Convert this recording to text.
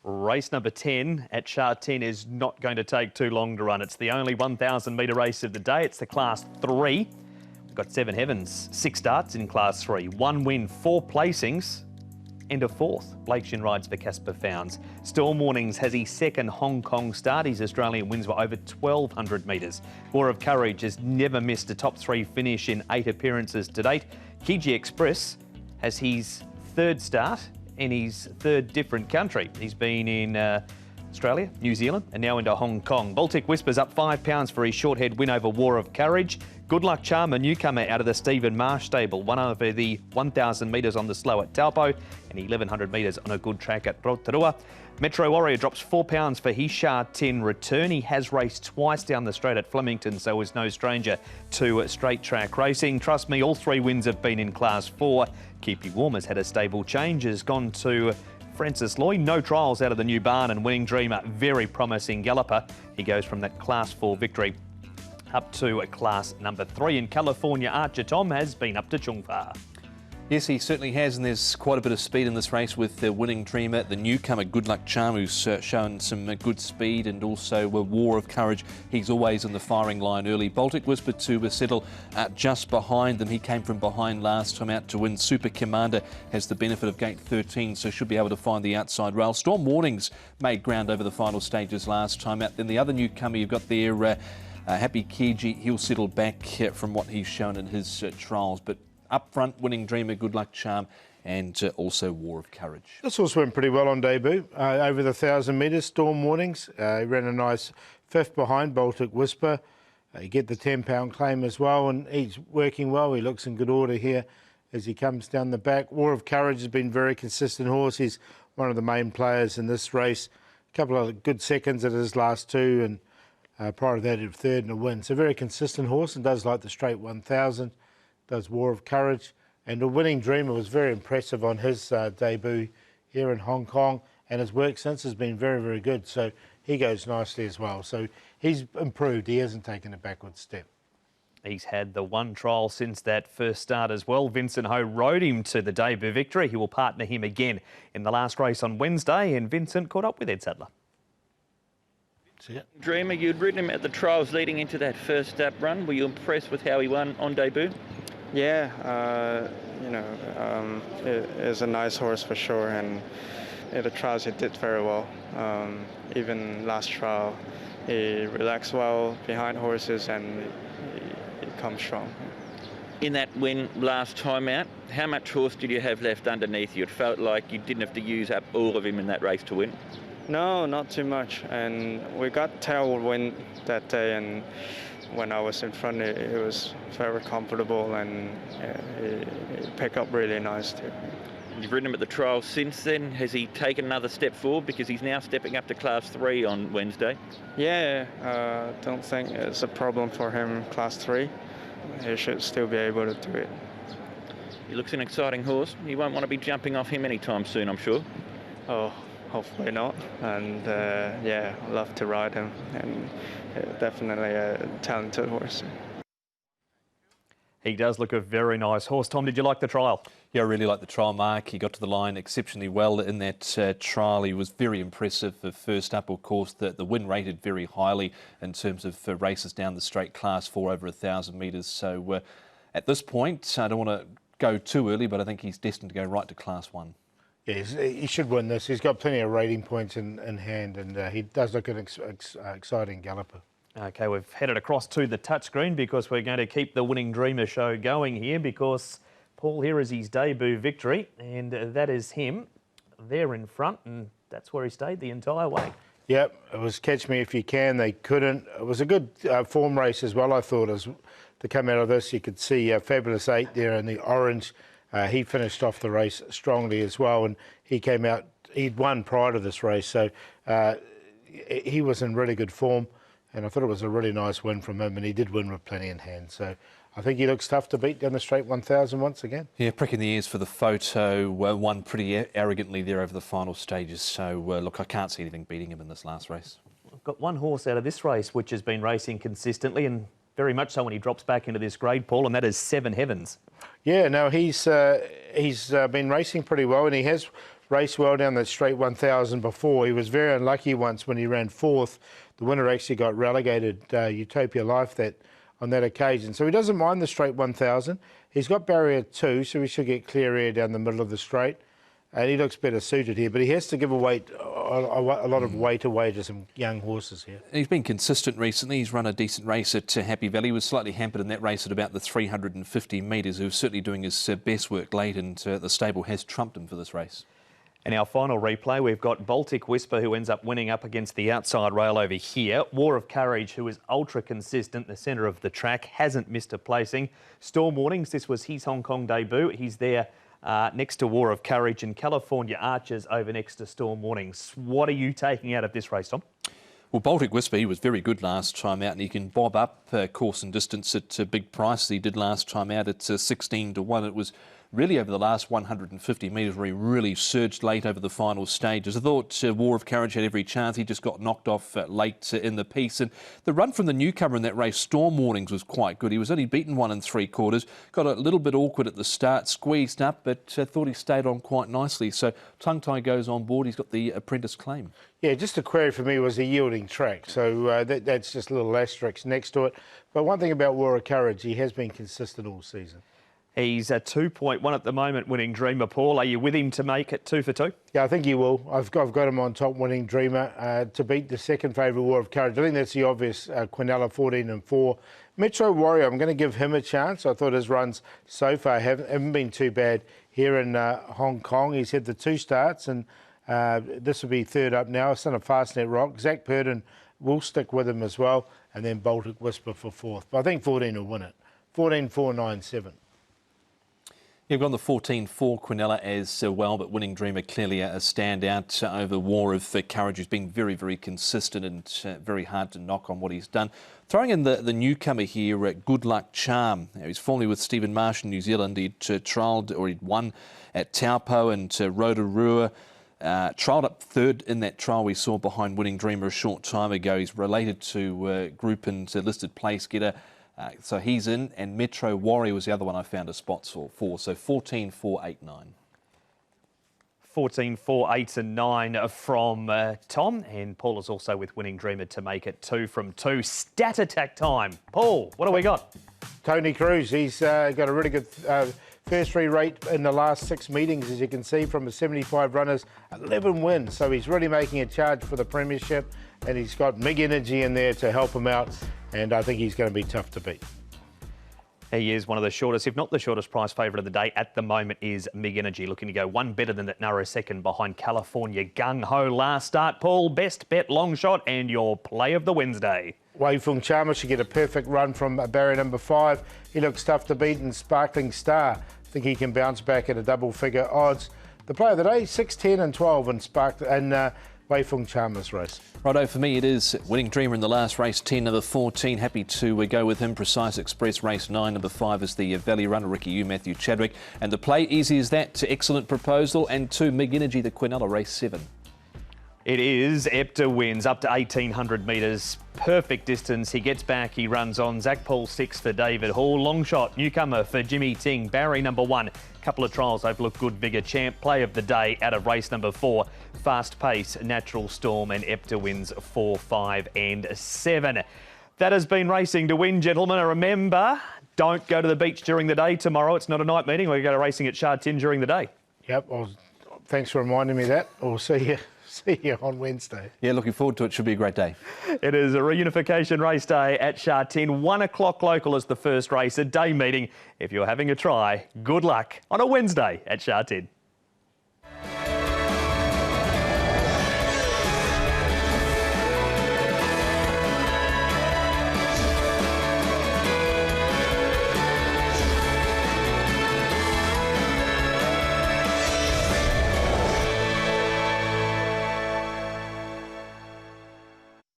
Race number 10 at Sha Tin is not going to take too long to run. It's the only 1,000 metre race of the day. It's the Class 3. We've got 7 heavens, 6 starts in Class 3, 1 win, 4 placings, and a 4th. Blake Shin rides for Casper Founds. Storm Warnings has his second Hong Kong start. His Australian wins were over 1,200 metres. War of Courage has never missed a top 3 finish in 8 appearances to date. Kiji Express has his 3rd start in his 3rd different country. He's been in Australia, New Zealand, and now into Hong Kong. Baltic Whispers up £5 for his short head win over War of Courage. Good Luck Charm, a newcomer out of the Stephen Marsh stable, won over the 1,000 metres on the slow at Taupo and 1,100 metres on a good track at Rotorua. Metro Warrior drops £4 for his Sha Tin return. He has raced twice down the straight at Flemington, so is no stranger to straight track racing. Trust me, all 3 wins have been in Class 4. Keep You Warm has had a stable change, has gone to Francis Lloyd. No trials out of the new barn, and Winning Dreamer, very promising galloper. He goes from that Class 4 victory up to a Class number 3. In California, Archer Tom has been up to Chungfa. Yes, he certainly has, and there's quite a bit of speed in this race with the Winning Dreamer, the newcomer Good Luck Charm, who's shown some good speed, and also a War of Courage. He's always in the firing line early. Baltic Whisper to settle just behind them. He came from behind last time out to win. Super Commander has the benefit of gate 13, so should be able to find the outside rail. Storm Warnings made ground over the final stages last time out. Then the other newcomer you've got there, Happy Kiji, he'll settle back from what he's shown in his trials, but up front, Winning Dreamer, Good Luck Charm, and also War of Courage. This horse went pretty well on debut. Over the 1,000 metres, Storm Warnings. He ran a nice 5th behind Baltic Whisper. You get the £10 claim as well, and he's working well. He looks in good order here as he comes down the back. War of Courage has been a very consistent horse. He's one of the main players in this race. A couple of good seconds at his last 2, and prior to that, a 3rd and a win. So a very consistent horse, and does like the straight 1,000. Does War of Courage, and the Winning Dreamer was very impressive on his debut here in Hong Kong, and his work since has been very, very good, so he goes nicely as well. So he's improved, he hasn't taken a backward step. He's had the 1 trial since that first start as well. Vincent Ho rode him to the debut victory. He will partner him again in the last race on Wednesday, and Vincent caught up with Ed Sadler. Dreamer, you'd ridden him at the trials leading into that first step run. Were you impressed with how he won on debut? Yeah, it is a nice horse for sure, and at the trials he did very well. Even last trial, he relaxed well behind horses, and he comes strong. In that win last time out, how much horse did you have left underneath you? It felt like you didn't have to use up all of him in that race to win. No, not too much, and we got tailwind that day, and when I was in front, it was very comfortable, and he picked up really nice too. You've ridden him at the trial since then. Has he taken another step forward, because he's now stepping up to Class 3 on Wednesday? Yeah, don't think it's a problem for him, Class 3. He should still be able to do it. He looks an exciting horse. You won't want to be jumping off him anytime soon, I'm sure. Oh, hopefully not. And yeah, I love to ride him, and definitely a talented horse. He does look a very nice horse. Tom, did you like the trial? Yeah, I really liked the trial, Mark. He got to the line exceptionally well in that trial. He was very impressive for first up. Of course, the win rated very highly in terms of races down the straight, Class 4 over 1,000 metres. So at this point, I don't want to go too early, but I think he's destined to go right to Class 1. Yeah, he should win this. He's got plenty of rating points in hand, and he does look an exciting galloper. OK, we've headed across to the touchscreen because we're going to keep the Winning Dreamer show going here, because Paul here is his debut victory, and that is him there in front, and that's where he stayed the entire way. Yep, it was Catch Me If You Can. They couldn't. It was a good form race as well, I thought, as to come out of this. You could see Fabulous 8 there in the orange. He finished off the race strongly as well, and he came out, he'd won prior to this race, so he was in really good form, and I thought it was a really nice win from him, and he did win with plenty in hand. So I think he looks tough to beat down the straight 1,000 once again. Yeah, pricking the ears for the photo, won pretty arrogantly there over the final stages. So, look, I can't see anything beating him in this last race. I've got one horse out of this race which has been racing consistently, and very much so when he drops back into this grade, Paul, and that is 7 Heavens. Yeah, no, he's been racing pretty well, and he has raced well down that straight 1,000 before. He was very unlucky once when he ran fourth. The winner actually got relegated, Utopia Life, that on that occasion. So he doesn't mind the straight 1,000. He's got barrier 2, so he should get clear air down the middle of the straight. And he looks better suited here, but he has to give a lot of weight away to some young horses here. He's been consistent recently. He's run a decent race at Happy Valley. He was slightly hampered in that race at about the 350 metres. He was certainly doing his best work late, and the stable has trumped him for this race. In our final replay, we've got Baltic Whisper, who ends up winning up against the outside rail over here. War of Courage, who is ultra consistent, the centre of the track, hasn't missed a placing. Storm Warnings, this was his Hong Kong debut. He's there next to War of Courage, and California Archers over next to Storm Warnings. What are you taking out of this race, Tom? Well, Baltic Whisper, he was very good last time out, and he can bob up course and distance at a big price. He did last time out at 16 to 1. It was really over the last 150 metres where he really surged late over the final stages. I thought War of Courage had every chance. He just got knocked off late in the piece. And the run from the newcomer in that race, Storm Warnings, was quite good. He was only beaten 1 3/4. Got a little bit awkward at the start, squeezed up, but thought he stayed on quite nicely. So Tongue Tie goes on board. He's got the apprentice claim. Yeah, just a query for me was a yielding track. So that's just a little asterisk next to it. But one thing about War of Courage, he has been consistent all season. He's a 2.1 at the moment, Winning Dreamer. Paul, are you with him to make it 2 for 2? Yeah, I think he will. I've got him on top, Winning Dreamer, to beat the second favourite, War of Courage. I think that's the obvious, Quinella 14 and 4. Metro Warrior, I'm going to give him a chance. I thought his runs so far haven't been too bad here in Hong Kong. He's had the 2 starts, and this will be third up now. Son of Fastnet Rock. Zach Purdon will stick with him as well, and then Baltic Whisper for 4th. But I think 14 will win it. 14, 4, 9, 7. You've got the 14-4 Quinella as well, but Winning Dreamer clearly a standout over War of Courage, who's been very, very consistent and very hard to knock on what he's done. Throwing in the newcomer here, Good Luck Charm. He's formerly with Stephen Marsh in New Zealand. He'd trialled, or he'd won at Taupo and Rotorua. Trialled up third in that trial we saw behind Winning Dreamer a short time ago. He's related to Group and listed place getter. So he's in, and Metro Warrior was the other one I found a spot for. So 14, 4, 8, 9. 14, 4, 8 and 9 from Tom, and Paul is also with Winning Dreamer to make it 2 from 2. Stat attack time. Paul, what do we got? Tony Cruz, he's got a really good first 3 rate in the last 6 meetings, as you can see, from the 75 runners, 11 wins. So he's really making a charge for the premiership, and he's got big energy in there to help him out, and I think he's going to be tough to beat. He is one of the shortest, if not the shortest price favourite of the day at the moment is Big Energy, looking to go one better than that narrow second behind California Gung Ho. Last start, Paul, best bet long shot and your play of the Wednesday. Wei Fung Chama should get a perfect run from barrier number 5. He looks tough to beat, and Sparkling Star, I think he can bounce back at a double figure odds. The play of the day, 6, 10 and 12 and Wei Fung Chama's race. Righto, for me it is Winning Dreamer in the last race, 10, number 14. Happy to go with him. Precise Express, race 9, number 5 is the Valley Runner, Ricky Yu, Matthew Chadwick. And the play, easy as that, excellent proposal. And 2, Big Energy, the Quinella, race 7. It is. Epta wins up to 1,800 metres. Perfect distance. He gets back. He runs on. Zach Paul 6 for David Hall. Long shot. Newcomer for Jimmy Ting. Barry number 1. Couple of trials. They've looked good. Vigor champ. Play of the day out of race number 4. Fast Pace, Natural Storm, and Epta wins 4, 5 and 7. That has been Racing to Win, gentlemen. And remember, don't go to the beach during the day tomorrow. It's not a night meeting. We're going to go racing at Sha Tin during the day. Yep. Well, thanks for reminding me of that. We'll see you on Wednesday. Yeah, looking forward to it. Should be a great day. It is a reunification race day at Sha Tin. 1 o'clock local is the first race, a day meeting. If you're having a try, good luck on a Wednesday at Sha Tin.